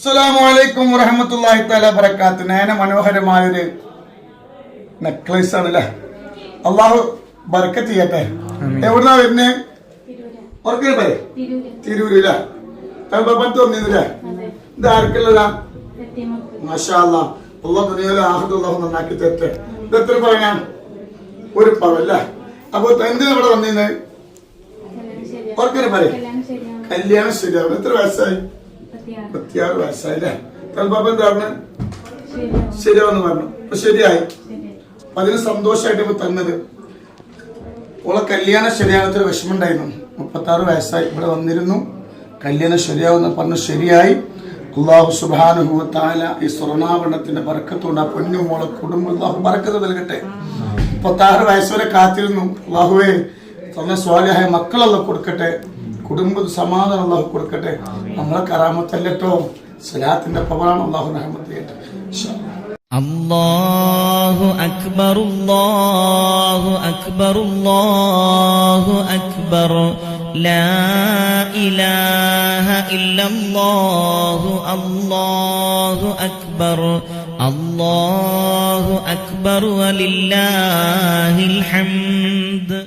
അസ്സലാമു അലൈക്കും വറഹ്മത്തുള്ളാഹി തആല ബറകാത്ത്. നയന മനോഹരമായൊരു നെക്ലേസ് ആണ് അല്ലേ. അള്ളാഹു ബർക്കത്ത് ചെയ്യട്ടെ. എവിടുന്നാ വരുന്നേ? തിരൂരില്ല തോന്നിയതില്ലേ? ഇത് ആർക്കുള്ളതാ? മാഷാ അല്ലാഹ്. അള്ളാഹു ദുനിയാവിലെ ആഖിറത്തിൽ അള്ളാഹു നന്നാക്കി തരട്ടെ. ഇത് എത്ര പവനാ? ഒരു പവല്ലേ. അപ്പൊ എന്തിനാ ഇവിടെ വന്നിരുന്നത്? കല്യാണം ശരിയാവും. എത്ര വയസ്സായി? 36 വയസ്സായില്ലേ? തൽബാബ എന്താണ് ശരിയാവെന്ന് പറഞ്ഞു. അപ്പൊ ശരിയായി. അപ്പൊ അതിന് സന്തോഷമായിട്ട് ഇപ്പൊ തന്നത്. ഓളെ കല്യാണം ശരിയാകത്തൊരു വിഷമം ഉണ്ടായിരുന്നു. 36 വയസ്സായി ഇവിടെ വന്നിരുന്നു. കല്യാണം ശരിയാവുന്ന പറഞ്ഞു. ശരിയായി. അള്ളാഹു സുബ്ഹാനഹു വ തആല ഈ സ്വർണ്ണാഭരണത്തിന്റെ ബർക്കത്തുകൊണ്ട് ആ പൊന്നു മോളെ കുടുംബം അള്ളാഹു ബർക്കത്ത് നൽകട്ടെ. 36 വയസ്സുവരെ കാത്തിരുന്നു. അള്ളാഹുവേ തന്നെ സ്വാലിഹായ മക്കളല്ല കൊടുക്കട്ടെ. കുടുംബ സമാധാനം അള്ളാഹു കൊടുക്കട്ടെ. നമ്മളെ കറാമത്തല്ലോ സലാത്തിന്റെ പവറാണ്. അള്ളാഹു റഹ്മത്ത് ചെയ്യട്ടെ. അല്ലാഹു അക്ബർ അല്ലാഹു അക്ബർ അല്ലാഹു അക്ബർ ലാ ഇലാഹ ഇല്ലല്ലാഹു അല്ലാഹു അക്ബർ അല്ലാഹു അക്ബർ വലില്ലാഹിൽ ഹംദ്.